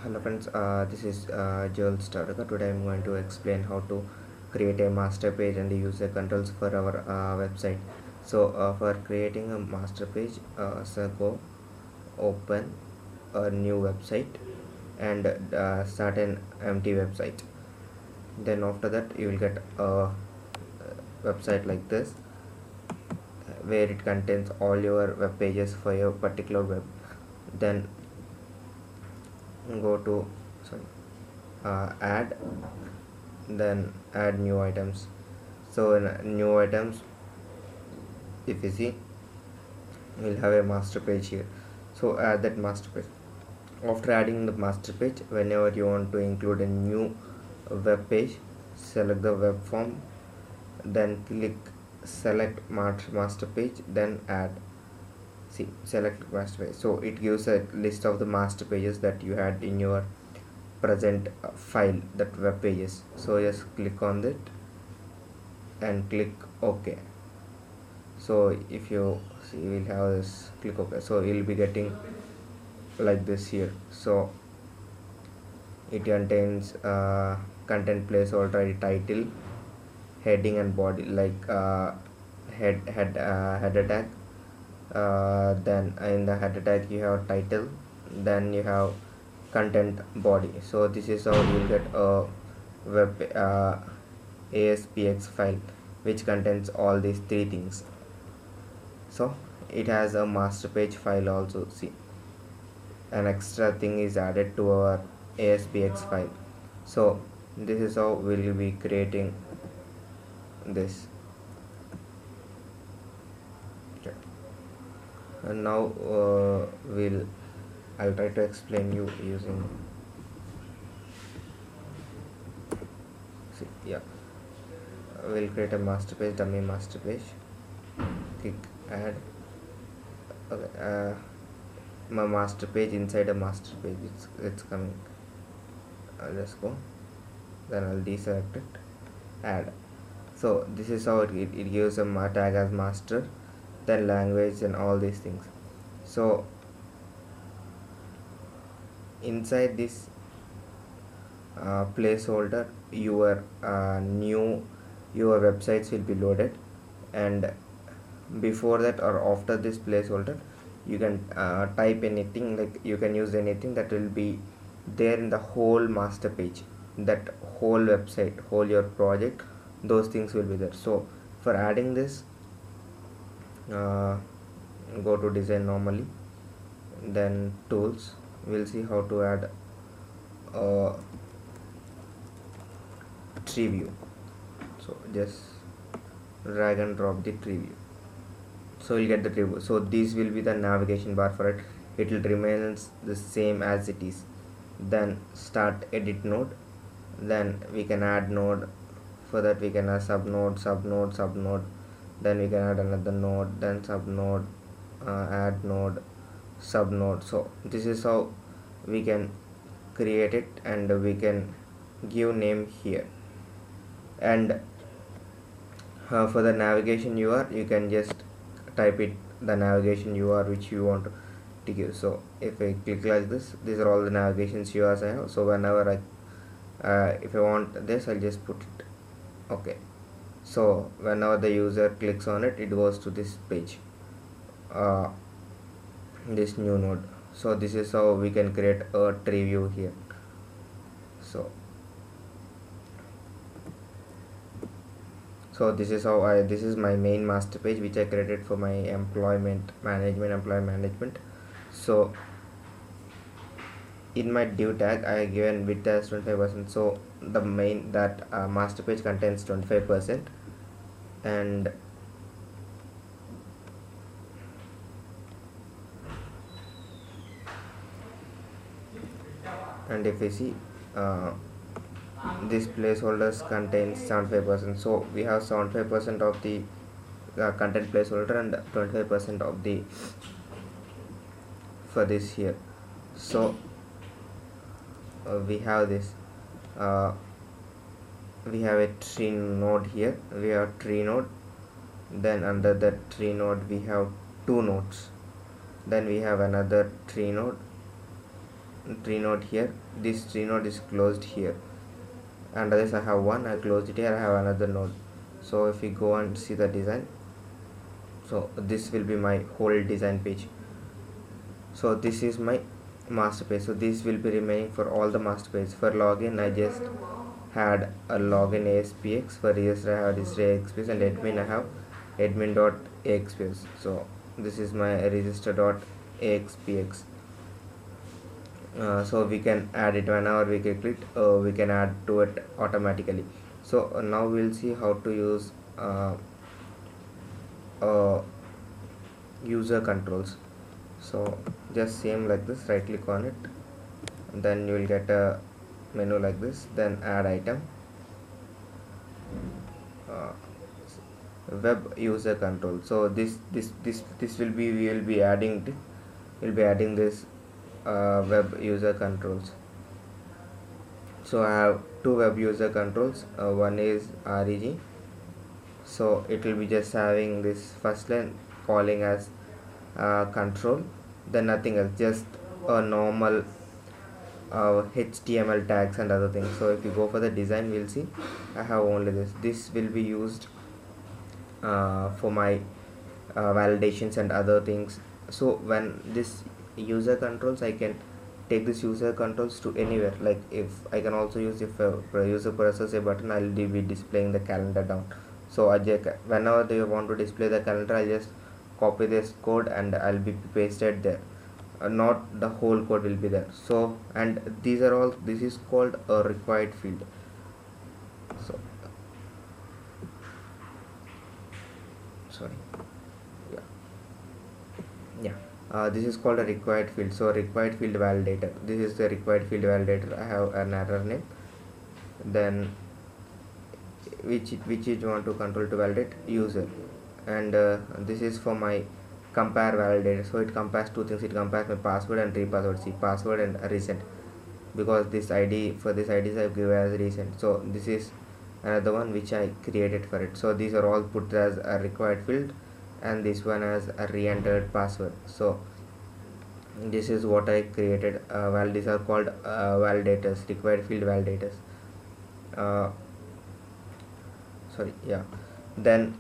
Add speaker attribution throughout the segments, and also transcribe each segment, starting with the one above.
Speaker 1: Hello friends, this is Joel Staraka. Today I'm going to explain how to create a master page and the user controls for our website. For creating a master page, go open a new website and start an empty website. Then after that you will get a website like this where it contains all your web pages for your particular web. Then go to add, then add new items. So in new items, if you see, we'll have a master page here. So add that master page. After adding the master page, whenever you want to include a new web page, select the web form, then click select master page, then add. See, select master page, so it gives a list of the master pages that you had in your present file, that web pages. So just click on that and click OK. So if you see, you will have this, click OK. So you'll be getting like this here. So it contains content placeholder, title, heading and body, like header tag. Then in the header tag you have title, then you have content body. So this is how you will get a web ASPX file which contains all these three things. So it has a master page file also. See, an extra thing is added to our ASPX file. So this is how we'll be creating this. Okay. And now I'll try to explain you using, see, yeah, we'll create a master page, dummy master page, click add. Okay, my master page inside a master page, it's coming. Let's go, then I'll deselect it, add. So this is how it gives a tag as master, then language and all these things. So inside this placeholder, your your websites will be loaded, and before that or after this placeholder you can type anything, like you can use anything that will be there in the whole master page, that whole website, whole your project, those things will be there. So for adding this, go to design normally, then tools, we'll see how to add a tree view. So just drag and drop the tree view, so you'll get the tree view. So this will be the navigation bar for it, it will remains the same as it is. Then start edit node, then we can add node. For that we can add subnode, subnode, subnode, then we can add another node, then subnode, add node, subnode. So this is how we can create it, and we can give name here. And for the navigation UR, you can just type it, the navigation UR which you want to give. So if I click like this, these are all the navigations URs I have. So whenever if I want this, I'll just put it. Okay, so whenever the user clicks on it, it goes to this page, this new node. So this is how we can create a tree view here. So this is how this is my main master page which I created for my employee management. So in my div tag I have given width as 25%. So the main that master page contains 25%, and if you see, this placeholders contains 75%. So we have 75% of the content placeholder and 25% of the for this here. So we have this, we have a tree node here, we have tree node, then under the tree node we have two nodes, then we have another tree node, tree node here, this tree node is closed here, and this I have one, I closed it here, I have another node. So if we go and see the design, so this will be my whole design page. So this is my master page, so this will be remaining for all the master page. For login I just had a login ASPX, for register I have this ASPX, and admin I have admin.axpx. so this is my register.axpx. So we can add it whenever we click it, we can add to it automatically. So now we'll see how to use user controls. So just same like this, right click on it, then you will get a menu like this, then add item, web user control. So this will be, we will be adding this web user controls. So I have two web user controls, one is reg, so it will be just having this first line calling as control, then nothing else, just a normal HTML tags and other things. So if you go for the design, we'll see I have only this will be used for my validations and other things. So when this user controls, I can take this user controls to anywhere, like if I can also use, if a user presses a button, I'll be displaying the calendar down. So whenever they want to display the calendar, I'll just copy this code and I'll be pasted there, not the whole code will be there. So, and these are all, this is called a required field. So sorry, this is called a required field. So required field validator, this is the required field validator. I have an error name, then which you want to control to validate user, and this is for my compare validator. So it compares two things, it compares my password and repassword. See, password and recent, because this ID, for this IDs I give as recent. So this is another one which I created for it. So these are all put as a required field, and this one as a re-entered password. So this is what I created. These are called validators, required field validators. Then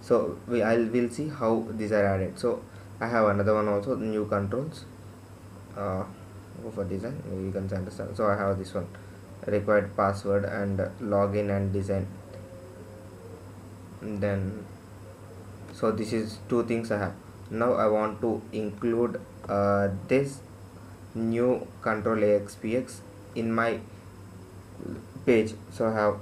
Speaker 1: so we'll see how these are added. So I have another one also, new controls. Go for design, you can understand. So I have this one, required password and login and design. And then so this is two things I have. Now I want to include this new control AXPX in my page. So I have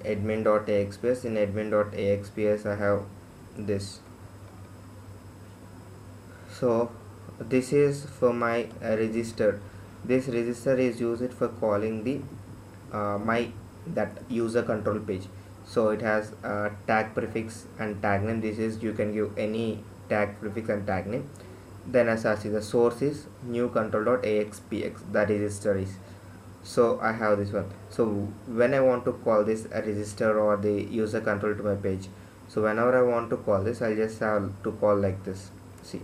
Speaker 1: admin.axps. In admin.axps I have this. So this is for my register. This register is used for calling the my that user control page. So it has tag prefix and tag name. This is, you can give any tag prefix and tag name. Then as I see, the source is new control.axpx, the register is. So I have this one. So when I want to call this a register or the user control to my page, so whenever I want to call this, I'll just have to call like this. See,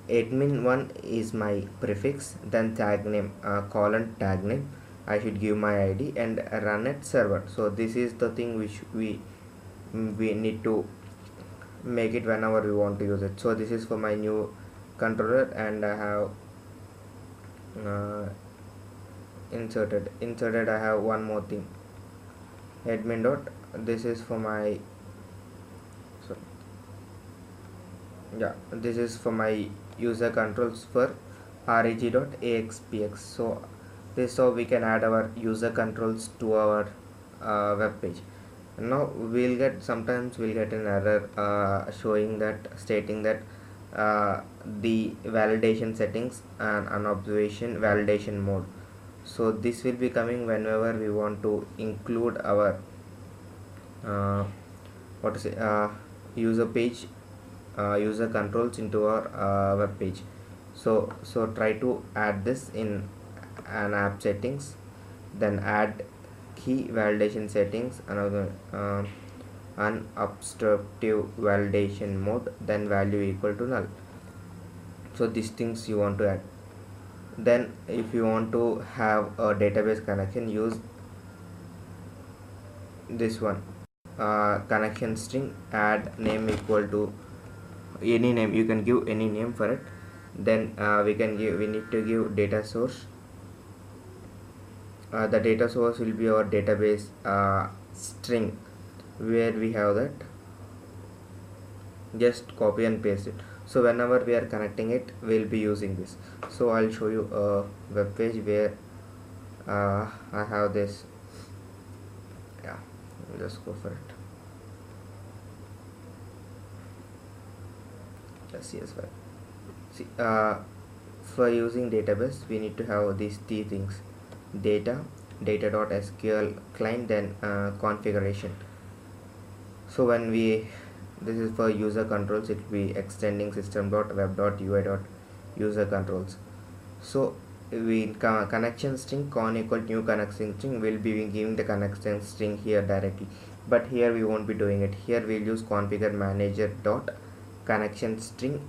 Speaker 1: admin1 is my prefix, then tag name, colon tag name, I should give my ID and run at server. So this is the thing which we need to make it whenever we want to use it. So this is for my new controller, and I have inserted I have one more thing, admin dot, this is for my this is for my user controls for reg.axpx. So this, so we can add our user controls to our web page. Now sometimes we'll get an error showing that, stating that the validation settings and unobservation validation mode. So this will be coming whenever we want to include our user page, user controls into our web page. So try to add this in an app settings, then add key validation settings, another unobstructive validation mode, then value equal to null. So these things you want to add. Then if you want to have a database connection, use this one, connection string add name equal to any name. You can give any name for it. Then we need to give data source. The data source will be our database string, where we have that. Just copy and paste it. So whenever we are connecting it, we'll be using this. So I'll show you a web page where I have this. Yeah, just go for it. CSV. See, for using database, we need to have these three things: data.sql client, then configuration. So when this is for user controls, it will be extending system.web.ui.user controls. So we connection string con equal new connection string will be giving the connection string here directly, but here we won't be doing it. Here we'll use configure manager dot connection string.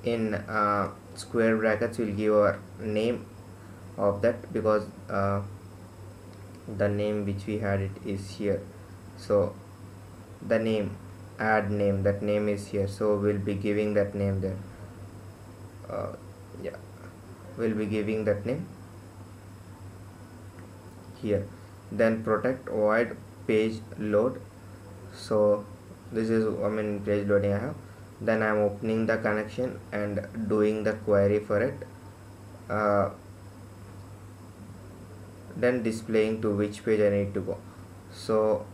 Speaker 1: In square brackets we'll give our name of that, because the name which we had it is here. So the name, add name, that name is here, so we'll be giving that name there. Yeah, we'll be giving that name here. Then protect void page load. So this is page loading I have. Then I'm opening the connection and doing the query for it, then displaying to which page I need to go. So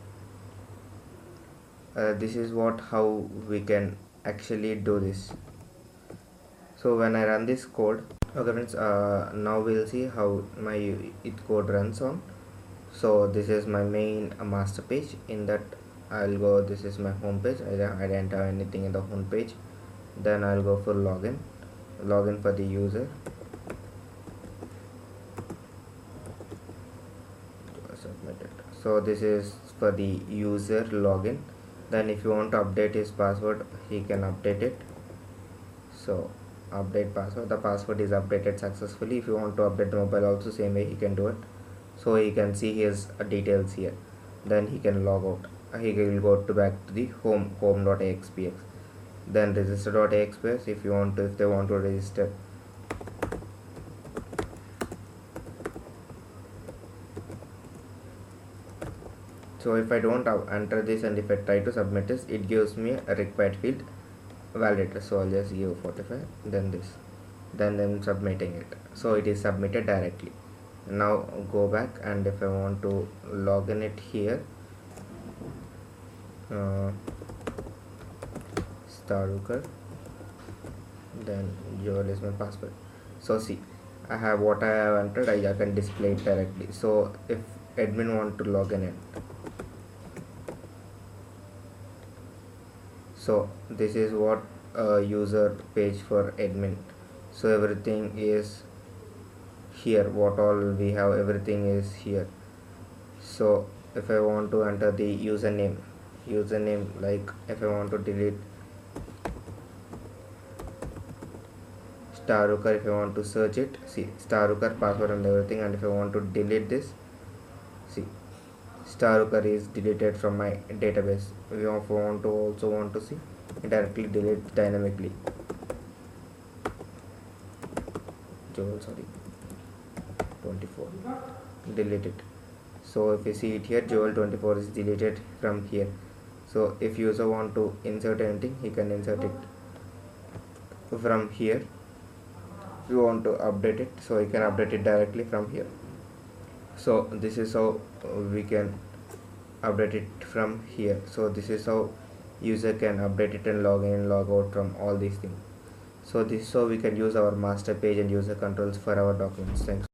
Speaker 1: this is how we can actually do this. So when I run this code, okay friends, now we'll see how my it code runs on. So this is my main master page. In that I'll go, this is my home page. I didn't have anything in the home page. Then I'll go for login for the user. So this is for the user login. Then if you want to update his password, he can update it. So update password, the password is updated successfully. If you want to update the mobile also, same way he can do it. So he can see his details here. Then he can log out. He will go back to the home.axpx. Then register.axpx if they want to register. So if I don't enter this and if I try to submit this, it gives me a required field validator. So I'll just give 45, then this, then submitting it. So it is submitted directly. Now go back, and if I want to log in it here, Starukar, then Joel is my password. So see, I have what I have entered. I can display it directly. So if admin want to log in it, so this is what user page for admin. So everything is here, what all we have, everything is here. So if I want to enter the username, like if I want to delete Starukar, if I want to search it, see Starukar password and everything, and if I want to delete this, see Starukar is deleted from my database. We also want to see directly delete dynamically. Joel, sorry, 24, delete it. So if you see it here, Joel 24 is deleted from here. So if user want to insert anything, he can insert it from here. If you want to update it, so you can update it directly from here. So this is how we can update it from here. So this is how user can update it and log in and log out from all these things. So this is how we can use our master page and user controls for our documents. Thanks.